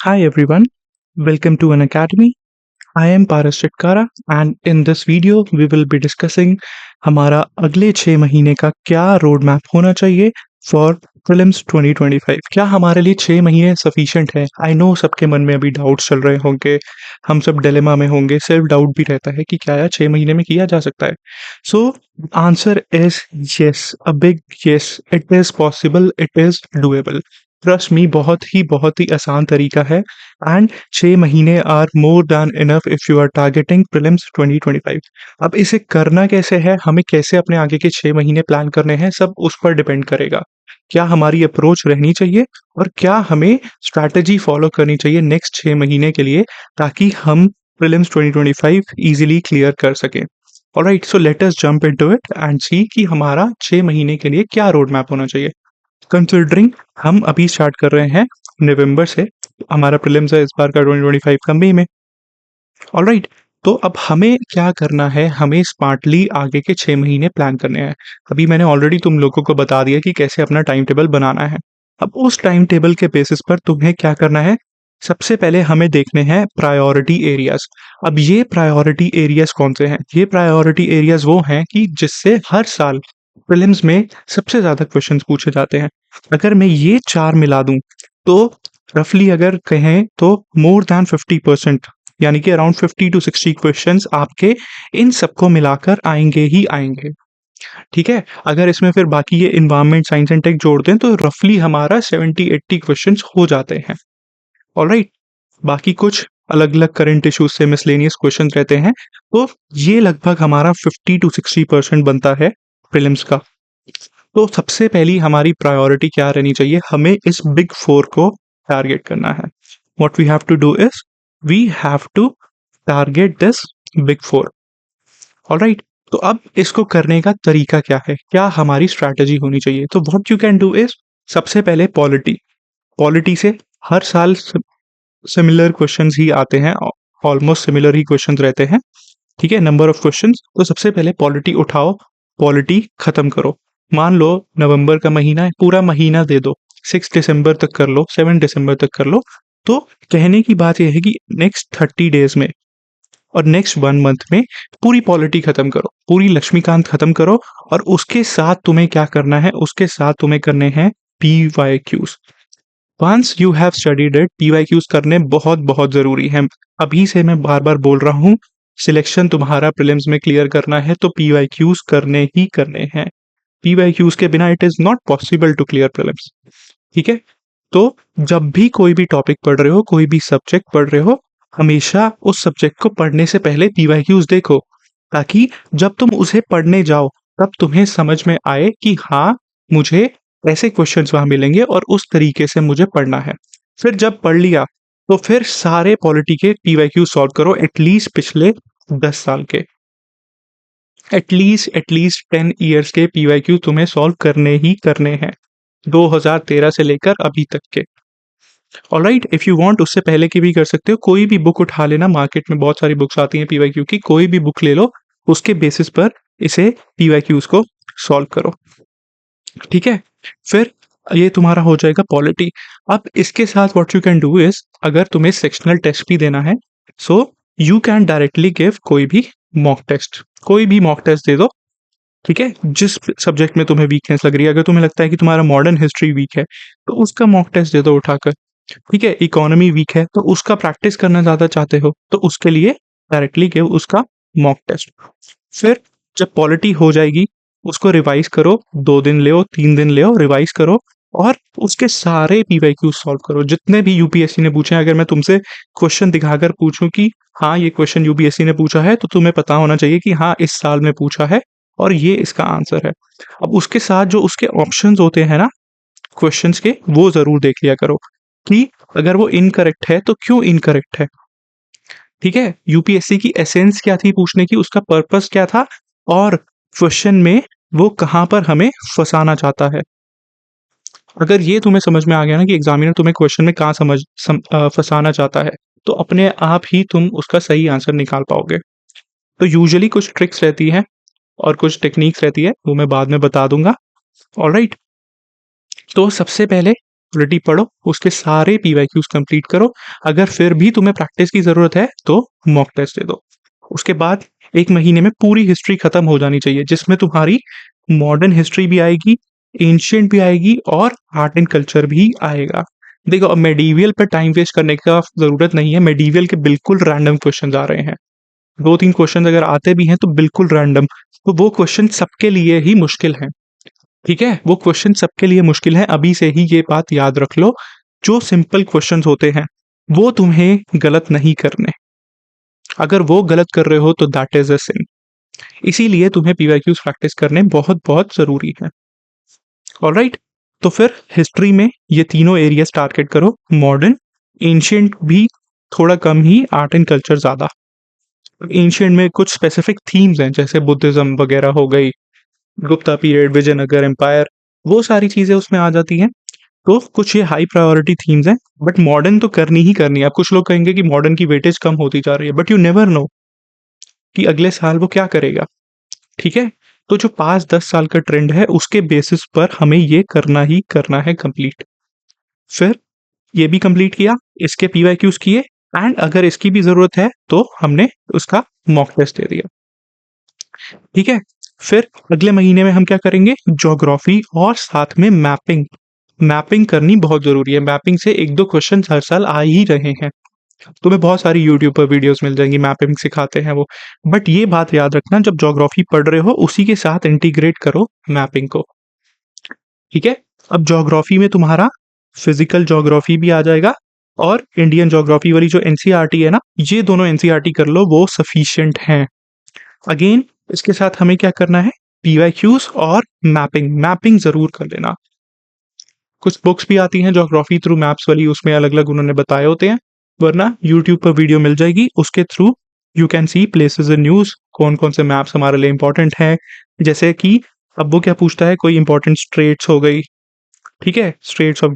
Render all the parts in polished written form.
Hi everyone, welcome to an academy. I am Paras Chitkara and in this video we will be discussing हमारा अगले 6 महीने का क्या road map होना चाहिए फॉर प्रीलिम्स 2025। क्या हमारे लिए 6 महीने सफिशिएंट है? आई नो सबके मन में अभी डाउट्स चल रहे होंगे, हम सब डिलेमा में होंगे, सेल्फ डाउट भी रहता है कि क्या यार 6 महीने में किया जा सकता है? So answer is yes, a big yes, it is possible, it is doable. Trust me, बहुत ही आसान तरीका है एंड 6 महीने are more than enough if you are targeting prelims 2025। अब इसे करना कैसे है, हमें कैसे अपने आगे के 6 महीने प्लान करने हैं, सब उस पर डिपेंड करेगा। क्या हमारी अप्रोच रहनी चाहिए और क्या हमें स्ट्रैटेजी फॉलो करनी चाहिए नेक्स्ट 6 महीने के लिए, ताकि हम प्रीलिम्स 2025 ईजिली क्लियर कर सकें। Alright, so let us jump into it and see कि हमारा 6 महीने के लिए क्या रोड मैप होना चाहिए। कंसिडरिंग हम अभी स्टार्ट कर रहे हैं नवंबर से, हमारा प्रीलिम्स है इस बार का 2025 का मई में। ऑलराइट, तो अब हमें क्या करना है, हमें स्मार्टली आगे के 6 महीने प्लान करने हैं। अभी मैंने ऑलरेडी तुम लोगों को बता दिया कि कैसे अपना टाइम टेबल बनाना है। अब उस टाइम टेबल के बेसिस पर तुम्हें क्या करना है, सबसे पहले हमें देखने हैं प्रायोरिटी एरियाज। अब ये प्रायोरिटी एरियाज कौन से हैं? ये प्रायोरिटी एरियाज वो हैं कि जिससे हर साल प्रीलिम्स में सबसे ज्यादा क्वेश्चंस पूछे जाते हैं। अगर मैं ये 4 मिला दूं तो रफली अगर कहें तो मोर दैन 50%, यानी कि अराउंड 50 टू 60 क्वेश्चंस आपके इन सबको मिलाकर आएंगे ही आएंगे। ठीक है, अगर इसमें फिर बाकी ये इन्वायरमेंट साइंस एंड टेक जोड़ दें तो रफली हमारा 70-80 क्वेश्चंस हो जाते हैं। ऑलराइट, बाकी कुछ अलग अलग करंट इश्यूज से मिसलेनियस क्वेश्चन रहते हैं, तो ये लगभग हमारा 50 टू 60% बनता है प्रीलिम्स का। तो सबसे पहली हमारी प्रायोरिटी क्या रहनी चाहिए, हमें इस बिग फोर को टारगेट करना है। What we have to do is we have to target this big four. Alright, तो अब इसको करने का तरीका क्या है, क्या हमारी स्ट्रैटेजी होनी चाहिए? तो what you can do is, सबसे पहले पॉलिटी। पॉलिटी से हर साल सिमिलर क्वेश्चंस ही आते हैं, ऑलमोस्ट सिमिलर ही क्वेश्चंस रहते हैं। ठीक है, नंबर ऑफ क्वेश्चंस। तो सबसे पहले पॉलिटी उठाओ, पॉलिटी खत्म करो। मान लो नवंबर का महीना है, पूरा महीना दे दो, 6 दिसंबर तक कर लो, 7 दिसंबर तक कर लो। तो कहने की बात यह है कि नेक्स्ट 30 डेज में और नेक्स्ट 1 मंथ में पूरी पॉलिटी खत्म करो, पूरी लक्ष्मीकांत खत्म करो। और उसके साथ तुम्हें क्या करना है, उसके साथ तुम्हें करने हैं PYQs। Once you have studied it, PYQs करने बहुत बहुत जरूरी है। अभी से मैं बार बार बोल रहा हूँ, सिलेक्शन तुम्हारा प्रीलिम्स में क्लियर करना है तो PYQs करने ही करने हैं। PYQs के बिना it is not possible to clear prelims. ठीक है, तो जब भी कोई भी टॉपिक पढ़ रहे हो, कोई भी सब्जेक्ट पढ़ रहे हो, हमेशा उस सब्जेक्ट को पढ़ने से पहले PYQs देखो, ताकि जब तुम उसे पढ़ने जाओ तब तुम्हें समझ में आए कि हाँ, मुझे ऐसे क्वेश्चंस वहां मिलेंगे और उस तरीके से मुझे पढ़ना है। फिर जब पढ़ लिया तो फिर सारे पॉलिटी के PYQ सॉल्व करो, एटलीस्ट पिछले 10 साल के, एटलीस्ट 10 ईयर्स के PYQ तुम्हें सॉल्व करने ही करने हैं, 2013 से लेकर अभी तक के। ऑलराइट, इफ यू वांट उससे पहले की भी कर सकते हो, कोई भी बुक उठा लेना, मार्केट में बहुत सारी बुक्स आती हैं PYQ की, कोई भी बुक ले लो, उसके बेसिस पर इसे PYQs को सॉल्व करो। ठीक है, फिर ये तुम्हारा हो जाएगा पॉलिटी। अब इसके साथ what you can do is, अगर तुम्हें सेक्शनल टेस्ट भी देना है so you can directly give कोई भी मॉक टेस्ट, कोई भी मॉक टेस्ट दे दो। ठीक है, जिस सब्जेक्ट में तुम्हें वीकनेस लग रही है, अगर तुम्हें लगता है कि तुम्हारा मॉडर्न हिस्ट्री वीक है तो उसका मॉक टेस्ट दे दो उठाकर। ठीक है, इकोनॉमी वीक है तो उसका प्रैक्टिस करना ज्यादा चाहते हो तो उसके लिए डायरेक्टली गिव उसका मॉक टेस्ट। फिर जब पॉलिटी हो जाएगी उसको रिवाइज करो, 2 दिन ले, 3 दिन ले, रिवाइज करो और उसके सारे PYQ सॉल्व करो, जितने भी UPSC ने पूछे हैं। अगर मैं तुमसे क्वेश्चन दिखाकर पूछूं कि हाँ ये क्वेश्चन UPSC ने पूछा है, तो तुम्हें पता होना चाहिए कि हाँ इस साल में पूछा है और ये इसका आंसर है। अब उसके साथ जो उसके ऑप्शंस होते हैं ना क्वेश्चंस के, वो जरूर देख लिया करो कि अगर वो इनकरेक्ट है तो क्यों इनकरेक्ट है। ठीक है, UPSC की एसेंस क्या थी पूछने की, उसका पर्पस क्या था, और क्वेश्चन में वो कहाँ पर हमें फंसाना चाहता है। अगर ये तुम्हें समझ में आ गया ना कि एग्जामिनर तुम्हें क्वेश्चन में कहाँ फंसाना चाहता है, तो अपने आप ही तुम उसका सही आंसर निकाल पाओगे। तो यूजुअली कुछ ट्रिक्स रहती है और कुछ टेक्निक्स रहती है, वो मैं बाद में बता दूंगा। ऑलराइट, तो सबसे पहले ऑलरेडी पढ़ो, उसके सारे पीवाईक्यूज कंप्लीट करो। अगर फिर भी तुम्हें प्रैक्टिस की ज़रूरत है तो मॉक टेस्ट दे दो। उसके बाद 1 महीने में पूरी हिस्ट्री खत्म हो जानी चाहिए, जिसमें तुम्हारी मॉडर्न हिस्ट्री भी आएगी, एंशिएंट भी आएगी और आर्ट एंड कल्चर भी आएगा। देखो, अब मेडिवियल पे टाइम वेस्ट करने का ज़रूरत नहीं है, मेडिवियल के बिल्कुल रैंडम क्वेश्चंस आ रहे हैं। 2-3 क्वेश्चन अगर आते भी हैं तो बिल्कुल रैंडम, तो वो क्वेश्चन सबके लिए ही मुश्किल हैं, ठीक है? वो क्वेश्चन सबके लिए मुश्किल हैं, अभी से ही ये बात याद रख लो। जो सिंपल क्वेश्चंस होते हैं, वो तुम्हें गलत नहीं करने। अगर वो गलत कर रहे हो तो दैट इज़ अ सिन। इसीलिए तुम्हें पीवाईक्यूज़ प्रैक्टिस करने बहुत-बहुत ज़रूरी हैं। ऑलराइट? तो फिर हिस्ट्री में ये तीनों एरियाज़ टारगेट करो, मॉडर्न, एंशिएंट भी थोड़ा कम ही, आर्ट एंड कल्चर ज़्यादा। एंशिएंट में कुछ स्पेसिफिक थीम्स हैं, जैसे बुद्धिज़्म वगैरह हो गई, गुप्ता पीरियड, विजयनगर एम्पायर, वो सारी चीज़ें उसमें आ जाती हैं। तो कुछ ये हाई प्रायोरिटी थीम्स हैं, बट मॉडर्न तो करनी ही करनी है। अब कुछ लोग कहेंगे कि मॉडर्न की वेटेज कम होती जा रही है, बट यू नेवर नो कि अगले साल वो क्या करेगा, ठीक है? तो जो 5-10 साल का ट्रेंड है, उसके बेसिस पर हमें ये करना ही करना है कंप्लीट। फिर ये भी कंप्लीट किया, इसके पीवाईक्यूज़ किए एंड अगर इसकी भी ज़रूरत है, तो हमने उसका मॉक टेस्ट दे दिया, ठीक है? फिर अगले महीने में हम क्या करेंगे? ज्योग्राफी और साथ में मैपिंग। मैपिंग करनी बहुत ज़रूरी है, मैपिंग से 1-2 क्वेश्चन हर साल आ ही रहे हैं। तुम्हें बहुत सारी यूट्यूब पर वीडियोस मिल जाएंगी, मैपिंग सिखाते हैं वो। बट ये बात याद रखना, जब ज्योग्राफी पढ़ रहे हो उसी के साथ इंटीग्रेट करो मैपिंग को, ठीक है? अब ज्योग्राफी में तुम्हारा फिजिकल ज्योग्राफी भी आ जाएगा और इंडियन ज्योग्राफी वाली जो एनसीईआरटी है ना, ये दोनों एनसीईआरटी कर लो, वो सफिशिएंट हैं। अगेन इसके साथ हमें क्या करना है? पीवाईक्यूज और मैपिंग, मैपिंग जरूर कर लेना। कुछ बुक्स भी आती हैं ज्योग्राफी थ्रू मैप्स वाली, उसमें अलग अलग उन्होंने बताए होते हैं, वरना यूट्यूब पर वीडियो मिल जाएगी, उसके through you can see places in news, कौन कौन से मैप्स हमारे लिए इंपॉर्टेंट हैं। जैसे कि अब वो क्या पूछता है, कोई इंपॉर्टेंट स्ट्रेट्स हो गई, ठीक है? स्ट्रेट्स ऑफ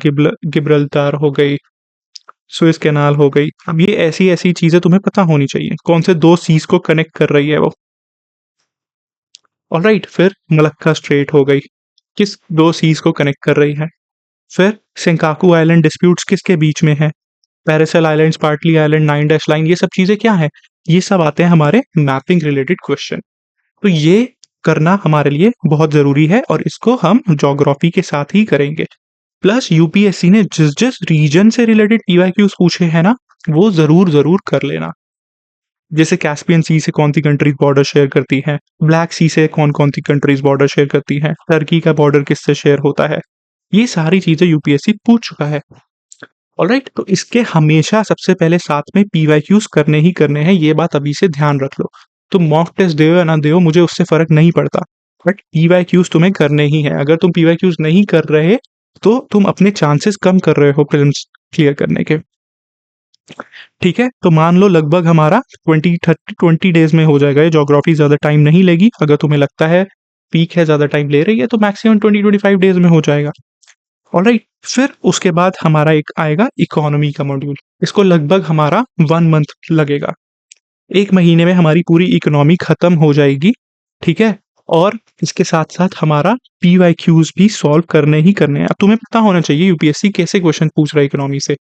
गिब्रल्टार हो गई, सुएज कैनाल हो गई। अब ये ऐसी ऐसी चीजें तुम्हें पता होनी चाहिए, कौन से 2 सीज को कनेक्ट कर रही है वो। ऑलराइट, फिर मलक्का स्ट्रेट हो गई, किस 2 सीज को कनेक्ट कर रही है। फिर सेंकाकू आइलैंड डिस्प्यूट्स किसके बीच में है, Paracel islands, Spratly island, 9 dash line, ये सब चीज़ें क्या हैं? ये सब आते हैं हमारे मैपिंग रिलेटेड क्वेश्चन। तो ये करना हमारे लिए बहुत ज़रूरी है और इसको हम ज्योग्राफी के साथ ही करेंगे। प्लस यूपीएससी ने जिस-जिस रीजन से रिलेटेड पीवाईक्यूज़ पूछे हैं ना, वो ज़रूर कर लेना। जैसे कैस्पियन सी से कौन-सी कंट्रीज़ बॉर्डर शेयर करती हैं, ब्लैक सी से कौन-कौन सी कंट्रीज़ बॉर्डर शेयर करती हैं, टर्की का बॉर्डर किससे शेयर होता है। ये सारी चीज़ें यूपीएससी पूछ चुका है। ऑलराइट, तो इसके हमेशा सबसे पहले साथ में पीवाईक्यूज़ करने ही करने हैं, ये बात अभी से ध्यान रख लो। तुम मॉक टेस्ट दो या ना दो, मुझे उससे फ़र्क नहीं पड़ता, बट पीवाईक्यूज़ तुम्हें करने ही हैं। अगर तुम पीवाईक्यूज़ नहीं कर रहे, तो तुम अपने चांसेस कम कर रहे हो प्रीलिम्स क्लियर करने के, ठीक है? तो मान लो लगभग हमारा 20 डेज़ में हो जाएगा ये। ज्योग्राफी ज़्यादा टाइम नहीं लेगी, अगर तुम्हें लगता है वीक है, ज़्यादा टाइम ले रही है, तो मैक्सिमम 20-25 डेज़ में हो जाएगा। ऑलराइट, फिर उसके बाद हमारा एक आएगा इकोनॉमी का मॉड्यूल। इसको लगभग हमारा 1 मंथ लगेगा। 1 महीने में हमारी पूरी इकोनॉमी खत्म हो जाएगी, ठीक है? और इसके साथ-साथ हमारा पीवाईक्यूज़ भी सॉल्व करने ही करने हैं। अब तुम्हें पता होना चाहिए यूपीएससी कैसे क्वेश्चन पूछ रहा है इकोनॉमी से।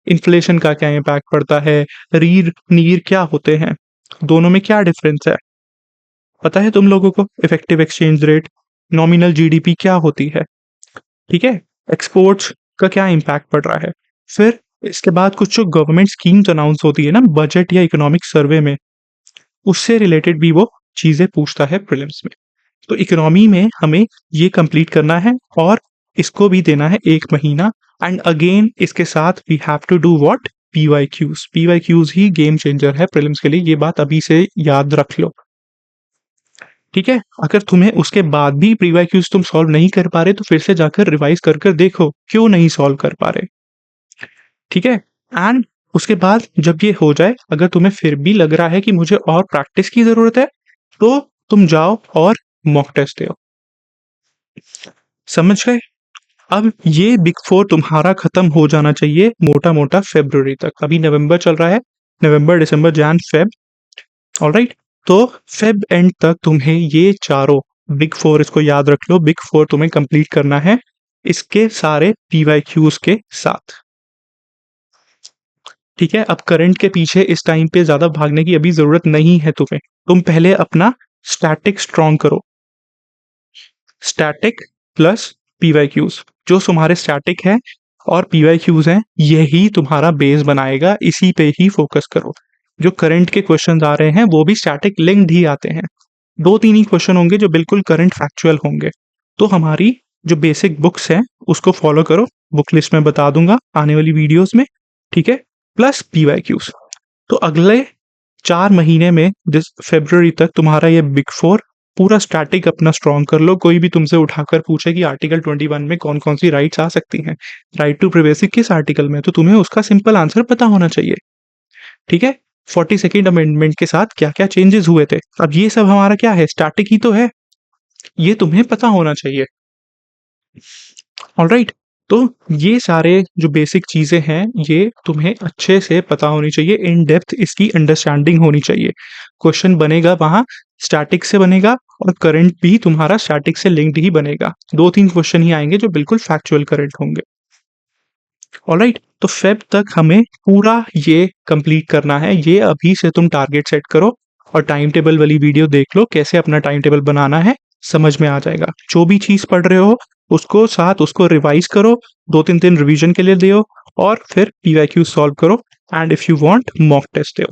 इन्फ्लेशन का क्या इम्पैक्ट पड़ता है? रीर, नीर क्या होते हैं? दोनों में क्या डिफरेंस है? पता है तुम लोगों को? Effective exchange rate, nominal GDP क्या होती है? ठीक है? एक्सपोर्ट्स का क्या इम्पैक्ट पड़ रहा है? फिर इसके बाद कुछ जो गवर्नमेंट स्कीम्स अनाउंस होती है ना बजट या इकोनॉमिक सर्वे में, उससे रिलेटेड भी वो चीज़ें पूछता है प्रीलिम्स में। तो इकोनॉमी में हमें ये कंप्लीट करना है और इसको भी देना है 1 महीना एंड अगेन इसके साथ we have to do what? PYQs. PYQs ही गेम चेंजर है प्रीलिम्स के लिए, ये बात अभी से याद रख लो। ठीक है? अगर तुम्हें उसके बाद भी प्रीवाईक्यूज़ तुम सॉल्व नहीं कर पा रहे, तो फिर से जाकर रिवाइज़ कर देखो, क्यों नहीं सॉल्व कर पा रहे, ठीक है? एंड उसके बाद जब ये हो जाए, अगर तुम्हें फिर भी लग रहा है कि मुझे और प्रैक्टिस की ज़रूरत है, तो तुम जाओ और मॉक टेस्ट दो। समझ गए? अब ये बिग 4 तुम्हारा खत्म हो जाना चाहिए मोटा-मोटा फ़रवरी तक। अभी नवंबर चल रहा है, नवंबर, दिसंबर, जैन, फ़ेब, ऑलराइट? तो फ़ेब एंड तक तुम्हें ये चारों बिग 4, इसको याद रख लो, बिग 4 तुम्हें कंप्लीट करना है। इसके सारे पीवाईक्यूज के साथ। ठीक है, अब करंट के पीछे इस टाइम पे ज़्यादा भागने की अभी ज़रूरत नहीं है तुम्हें। तुम पहले अपना स्टैटिक स्ट्रॉन्ग करो। स्टैटिक प्लस पीवाईक्यूज, जो तुम्हारे स्टैटिक है और पीवाईक्यूज हैं, यही तुम्हारा बेस बनाएगा, इसी पे ही फोकस करो। जो करंट के क्वेश्चंस आ रहे हैं वो भी स्टैटिक लिंक्ड ही आते हैं। 2-3 ही क्वेश्चन होंगे जो बिल्कुल करंट फैक्चुअल होंगे। तो हमारी जो बेसिक बुक्स हैं उसको फॉलो करो, बुक लिस्ट में बता दूंगा आने वाली वीडियोस में। ठीक है, प्लस पीवाईक्यूज। तो अगले 4 महीने में फरवरी तक तुम्हारा ये बिग फोर पूरा स्टैटिक अपना स्ट्रॉन्ग कर लो। कोई भी तुमसे उठाकर पूछे कि आर्टिकल 21 में कौन कौन सी राइट्स आ सकती हैं, राइट टू प्रिवेसी किस आर्टिकल में, तो तुम्हें उसका सिंपल आंसर पता होना चाहिए। ठीक है, 42nd अमेंडमेंट के साथ क्या क्या चेंजेस हुए थे, अब ये सब हमारा क्या है, स्टैटिक ही तो है, ये तुम्हें पता होना चाहिए। ऑलराइट, तो ये सारे जो बेसिक चीजें हैं ये तुम्हें अच्छे से पता होनी चाहिए, इन डेप्थ इसकी अंडरस्टैंडिंग होनी चाहिए। क्वेश्चन बनेगा वहां स्टैटिक से बनेगा और करंट भी तुम्हारा स्टैटिक से लिंक्ड ही बनेगा। 2-3 क्वेश्चन ही आएंगे जो बिल्कुल फैक्चुअल करंट होंगे। ऑलराइट, तो फेब तक हमें पूरा ये कंप्लीट करना है। ये अभी से तुम टारगेट सेट करो और टाइम टेबल वाली वीडियो देख लो, कैसे अपना टाइम टेबल बनाना है समझ में आ जाएगा। जो भी चीज पढ़ रहे हो उसको रिवाइज करो, 2-3 दिन रिवीजन के लिए दो और फिर पीवाईक्यू सॉल्व करो and if you want mock test दो।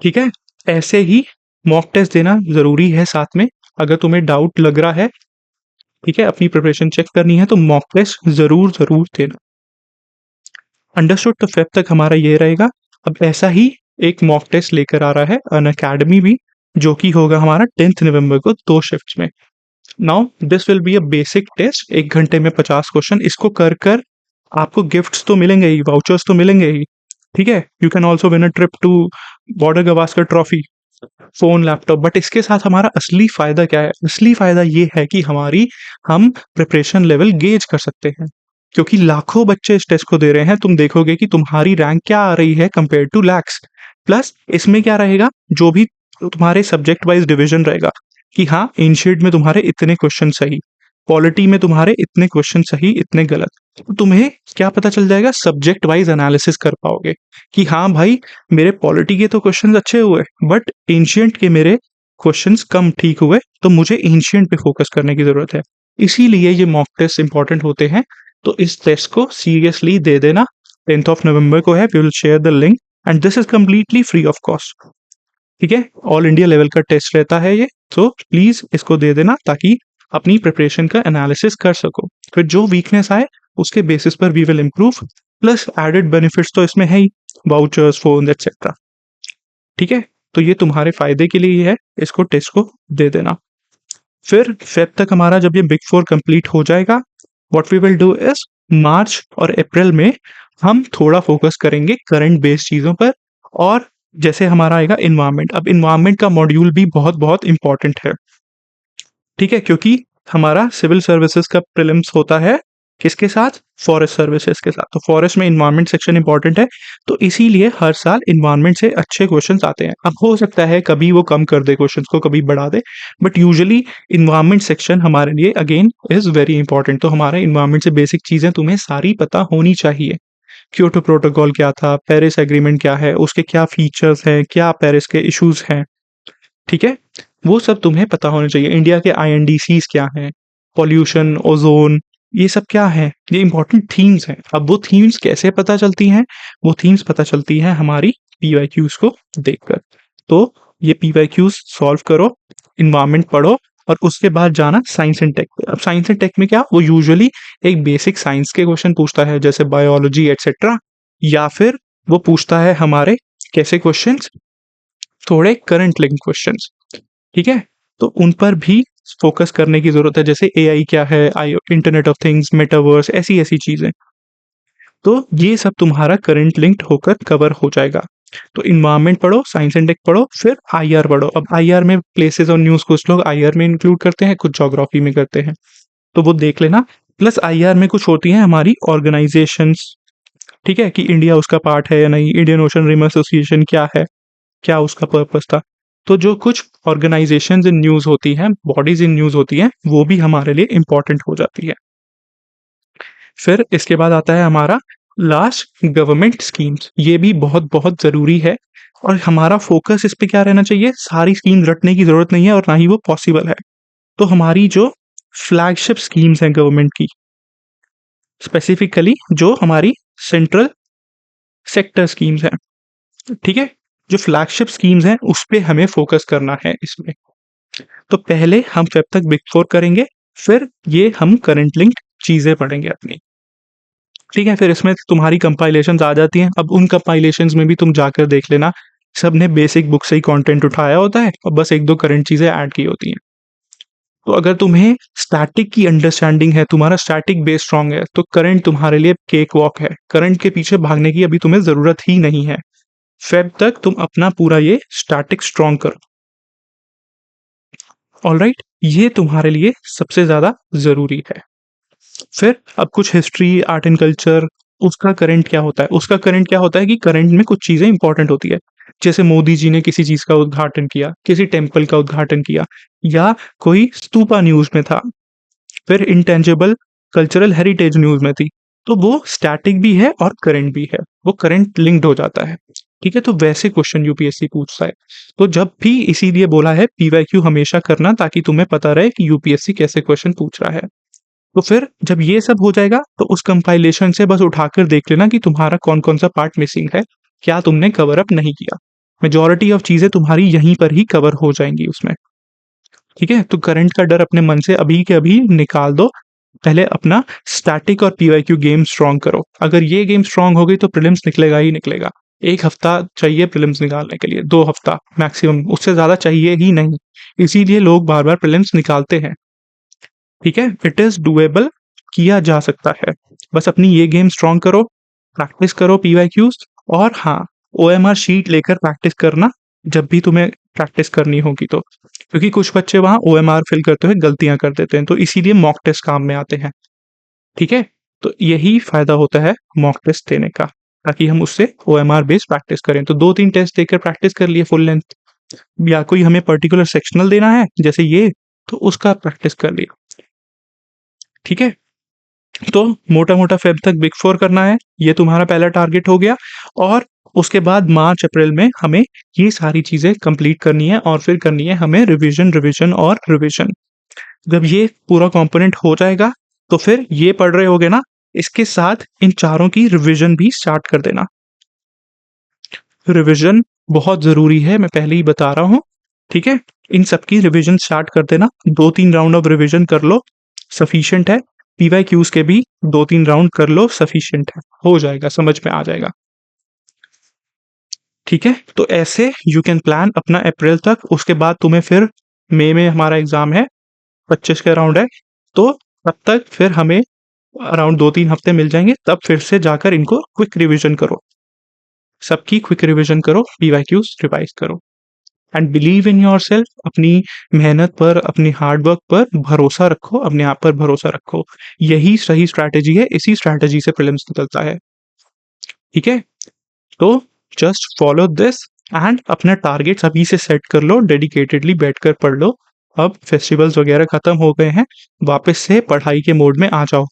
ठीक है, ऐसे ही मॉक टेस्ट देना जरूरी है साथ में। अगर तुम्हें डाउट लग रहा है, ठीक है, अपनी प्रिपरेशन चेक करनी है, तो मॉक टेस्ट जरूर जरूर देना। अंडरस्टूड, तो फेब तक हमारा ये रहेगा। अब ऐसा ही एक मॉक टेस्ट लेकर आ रहा है अनअकैडमी भी, जो कि होगा हमारा 10th नवंबर को 2 शिफ्ट्स में। Now this will be a basic test, 1 घंटे में 50 क्वेश्चन। इसको कर कर आपको गिफ्ट्स तो मिलेंगे ही, वाउचर्स तो मिलेंगे ही। ठीक है, you can also win a trip to Border Gavaskar trophy, phone, laptop. But इसके साथ हमारा असली फायदा क्या है, असली फायदा ये है कि हम प्रिपरेशन लेवल गेज कर सकते हैं, क्योंकि लाखों बच्चे इस टेस्ट को दे रहे हैं। तुम देखोगे कि तुम्हारी रैंक क्या आ रही है कंपेयर टू लैक्स। प्लस इसमें क्या रहेगा, जो भी तुम्हारे सब्जेक्ट वाइज डिवीजन रहेगा कि हाँ, एंशिएंट में तुम्हारे इतने क्वेश्चन सही, पॉलिटी में तुम्हारे इतने क्वेश्चन सही, इतने गलत। तो तुम्हें क्या पता चल जाएगा, सब्जेक्ट वाइज एनालिसिस कर पाओगे कि हाँ भाई, मेरे पॉलिटी के तो क्वेश्चंस अच्छे हुए बट एंशिएंट के मेरे क्वेश्चंस कम ठीक हुए, तो मुझे एंशिएंट पे फोकस करने की जरूरत है। इसीलिए ये मॉक टेस्ट इंपॉर्टेंट होते हैं। तो इस टेस्ट को सीरियसली दे देना। 10th ऑफ नवंबर को है, we will share the link and this is completely free of cost. ठीक है, ऑल इंडिया लेवल का टेस्ट रहता है ये, तो प्लीज इसको दे देना ताकि अपनी प्रिपरेशन का एनालिसिस कर सको। फिर जो वीकनेस आए उसके बेसिस पर we will improve. Plus added benefits तो इसमें है ही, वाउचर्स, फोन एक्सेट्रा। ठीक है, तो ये तुम्हारे फायदे के लिए ही है, इसको टेस्ट को दे देना। फिर फेब तक हमारा जब ये बिग फोर कंप्लीट हो जाएगा, what we will do is March और अप्रैल में हम थोड़ा फोकस करेंगे करंट बेस्ड चीजों पर। और जैसे हमारा आएगा इन्वायरमेंट, अब इन्वायरमेंट का मॉड्यूल भी बहुत बहुत इंपॉर्टेंट है। ठीक है, क्योंकि हमारा सिविल सर्विसेज का प्रीलिम्स होता है किसके साथ, फॉरेस्ट सर्विसेज के साथ। तो फॉरेस्ट में इन्वायरमेंट सेक्शन इंपॉर्टेंट है, तो इसीलिए हर साल इन्वायरमेंट से अच्छे क्वेश्चंस आते हैं। अब हो सकता है कभी वो कम कर दे क्वेश्चंस को, कभी बढ़ा दे, बट यूजुअली इन्वायरमेंट सेक्शन हमारे लिए अगेन इज वेरी इंपॉर्टेंट। तो हमारे इन्वायरमेंट से बेसिक चीजें तुम्हें सारी पता होनी चाहिए। क्योटो प्रोटोकॉल क्या था, पेरिस एग्रीमेंट क्या है, उसके क्या फीचर्स हैं, क्या पेरिस के इश्यूज हैं। ठीक है, वो सब तुम्हें पता होना चाहिए। इंडिया के आईएनडीसीज क्या हैं, पॉल्यूशन, ओजोन, ये सब क्या है, ये इंपॉर्टेंट थीम्स हैं। अब वो थीम्स कैसे पता चलती हैं, वो थीम्स पता चलती हैं हमारी पीवाईक्यूज को देखकर। तो ये पीवाईक्यूज सॉल्व करो, इन्वायरमेंट पढ़ो और उसके बाद जाना साइंस एंड टेक पे। अब साइंस एंड टेक में क्या, वो यूजुअली एक बेसिक साइंस के क्वेश्चन पूछता है, जैसे बायोलॉजी एटसेट्रा, या फिर वो पूछता है हमारे कैसे क्वेश्चंस, थोड़े करंट लिंक क्वेश्चंस। ठीक है, तो उन पर भी फोकस करने की जरूरत है, जैसे एआई क्या है, आई इंटरनेट ऑफ थिंग्स, मेटावर्स, ऐसी ऐसी चीजें। तो ये सब तुम्हारा करंट लिंक्ड होकर कवर हो जाएगा। तो इन्वायरमेंट पढ़ो, साइंस एंड टेक पढ़ो, फिर आईआर पढ़ो। अब आईआर में प्लेसेस और न्यूज कुछ लोग आईआर में इंक्लूड करते हैं, कुछ ज्योग्राफी में करते हैं, तो वो देख लेना। प्लस आईआर में कुछ होती हैं हमारी ऑर्गेनाइजेशंस, ठीक है, कि इंडिया उसका पार्ट है या नहीं, इंडियन ओशन रिम एसोसिएशन क्या है, क्या उसका पर्पस था। तो जो कुछ ऑर्गेनाइजेशंस इन न्यूज होती हैं, बॉडीज इन न्यूज होती हैं, वो भी हमारे लिए इंपॉर्टेंट हो जाती है। फिर इसके बाद आता है हमारा लास्ट गवर्नमेंट स्कीम्स। ये भी बहुत ज़रूरी है और हमारा फ़ोकस इस पे क्या रहना चाहिए, सारी स्कीम रटने की ज़रूरत नहीं है और ना ही वो पॉसिबल है। तो हमारी जो फ्लैगशिप स्कीम्स हैं गवर्नमेंट की, स्पेसिफिकली जो हमारी सेंट्रल सेक्टर स्कीम्स हैं, ठीक है? जो फ्लैगशिप स्कीम्स हैं उस पे हमें फ़ोकस करना है इसमें। तो पहले हम फेब तक बिग 4 करेंगे, फिर ये हम करंट लिंक्ड चीज़ें पढ़ेंगे अपनी। ठीक है? फिर इसमें तुम्हारी कंपाइलेशंस आ जाती हैं। अब उन कंपाइलेशंस में भी तुम जाकर देख लेना, सबने बेसिक बुक से ही कंटेंट उठाया होता है और बस 1-2 करंट चीज़ें ऐड की होती हैं। तो अगर तुम्हें स्टैटिक की अंडरस्टैंडिंग है, तुम्हारा स्टैटिक बेस स्ट्रॉन्ग है, तो करंट तुम्हारे लिए केक वॉक है। करंट के पीछे भागने की अभी तुम्हें ज़रूरत ही नहीं है। फेब तक तुम अपना पूरा ये स्टैटिक स्ट्रॉन्ग करो। ऑलराइट? ये तुम्हारे लिए सबसे ज़्यादा ज़रूरी है। फिर अब कुछ हिस्ट्री, आर्ट एंड कल्चर, उसका करंट क्या होता है? उसका करंट क्या होता है कि करंट में कुछ चीज़ें इंपॉर्टेंट होती है। जैसे मोदी जी ने किसी चीज़ का उद्घाटन किया, किसी टेम्पल का उद्घाटन किया या कोई स्तूपा न्यूज़ में था, फिर इंटेंजिबल कल्चरल हेरिटेज न्यूज़ में थी। तो वो स्टैटिक भी है और करंट भी है। वो करंट लिंक्ड हो जाता है। ठीक है? तो वैसे क्वेश्चन यूपीएससी पूछता है। तो जब भी इसीलिए बोला है पीवाईक्यू हमेशा करना ताकि तुम्हें पता रहे कि यूपीएससी कैसे क्वेश्चन पूछ रहा है। तो फिर जब ये सब हो जाएगा तो उस कंपाइलेशन से बस उठाकर देख लेना कि तुम्हारा कौन-कौन सा पार्ट मिसिंग है, क्या तुमने कवर अप नहीं किया। मेजॉरिटी ऑफ चीज़ें तुम्हारी यहीं पर ही कवर हो जाएँगी उसमें। ठीक है? तो करंट का डर अपने मन से अभी के अभी निकाल दो। पहले अपना स्टैटिक और पीवाईक्यू गेम स्ट्रॉन्ग करो। अगर ये गेम स्ट्रॉन्ग हो गई तो प्रीलिम्स निकलेगा ही निकलेगा। 1 हफ्ता चाहिए प्रीलिम्स निकालने के लिए, 2 हफ्ता मैक्सिमम, उससे ज़्यादा चाहिए ही नहीं। इसीलिए लोग बार-बार प्रीलिम्स निकालते हैं। ठीक है? इट इज़ डूएबल, किया जा सकता है। बस अपनी ये गेम स्ट्रॉन्ग करो, प्रैक्टिस करो पीवाईक्यूज़ और हाँ, ओएमआर शीट लेकर प्रैक्टिस करना जब भी तुम्हें प्रैक्टिस करनी होगी तो। क्योंकि कुछ बच्चे वहाँ ओएमआर फिल करते हुए गलतियाँ कर देते हैं, तो इसीलिए मॉक टेस्ट काम में आते हैं। ठीक है? तो यही फ़ायदा होता है मॉक टेस्ट देने का, ताकि हम उससे ओएमआर बेस्ड प्रैक्टिस करें। तो 2-3 टेस्ट देकर प्रैक्टिस कर लिए फुल लेंथ या कोई हमें पर्टिकुलर सेक्शनल देना है, जैसे ये, तो उसका प्रैक्टिस कर लिया। ठीक है? तो मोटा-मोटा फ़ेब तक बिग 4 करना है, ये तुम्हारा पहला टारगेट हो गया और उसके बाद मार्च-अप्रैल में हमें ये सारी चीज़ें कंप्लीट करनी है और फिर करनी है हमें रिविज़न, रिविज़न और रिविज़न। जब ये पूरा कंपोनेंट हो जाएगा, तो फिर ये पढ़ रहे होगे ना, इसके साथ इन चारों की रिविज़न भी स्टार्ट कर देना। रिविज़न बहुत ज़रूरी है, मैं पहले ही बता रहा हूँ, ठीक है? इन सब की रिविज़न स्टार्ट कर देना, 2-3 राउंड ऑफ रिविज़न कर लो, सफिशिएंट है। पीवाईक्यूज़ के भी 2-3 राउंड कर लो, सफिशिएंट है, हो जाएगा, समझ में आ जाएगा। ठीक है? तो ऐसे यू कैन प्लान अपना अप्रैल तक, उसके बाद तुम्हें फिर मई में हमारा एग्ज़ाम है, 25 का राउंड है, तो तब तक फिर हमें अराउंड 2-3 हफ्ते मिल जाएँगे, तब फिर से जाकर इनको क्विक रिविज़न करो। सबकी क्विक रिविज़न करो, पीवाईक्यूज़ रिवाइज़ करो एंड बिलीव इन योरसेल्फ, अपनी मेहनत पर, अपनी हार्ड वर्क पर भरोसा रखो, अपने आप पर भरोसा रखो। यही सही स्ट्रैटेजी है, इसी स्ट्रैटेजी से प्रीलिम्स निकलता है। ठीक है? तो जस्ट फॉलो दिस एंड अपना टारगेट्स अभी से सेट कर लो, डेडिकेटेडली बैठकर पढ़ लो। अब फेस्टिवल्स वगैरह खत्म हो गए हैं, वापस से पढ़ाई के मोड में आ जाओ।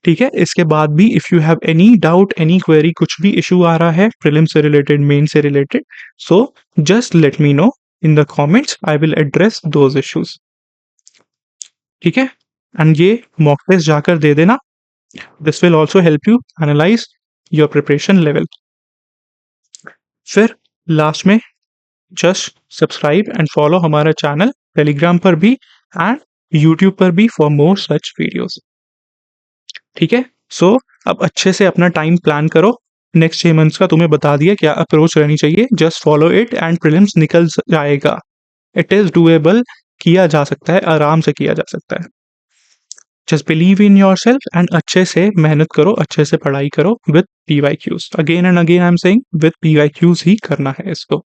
ठीक है? इसके बाद भी if you have any doubt, any query, कुछ भी इश्यू आ रहा है प्रीलिम्स से रिलेटेड, मेन से related, so just let me know in the comments, I will address those issues. ठीक है? एंड ये मॉक टेस्ट जाकर दे देना। This will also help you analyse your preparation level. फिर लास्ट में जस्ट सब्सक्राइब एंड फॉलो हमारा channel Telegram पर भी एंड यूट्यूब पर भी फॉर मोर सच वीडियोज़। ठीक है? सो अब अच्छे से अपना टाइम प्लान करो। नेक्स्ट 6 मंथ्स का तुम्हें बता दिया क्या अप्रोच रहनी चाहिए। Just follow it and prelims निकल जाएगा। इट इज़ डूएबल, किया जा सकता है, आराम से किया जा सकता है। Just believe in yourself and अच्छे से मेहनत करो, अच्छे से पढ़ाई करो with PYQs. Again and again I am saying with PYQs ही करना है इसको।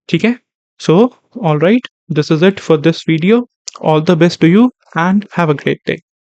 ठीक है? So alright, this is it for this video. All the best to you and have a great day.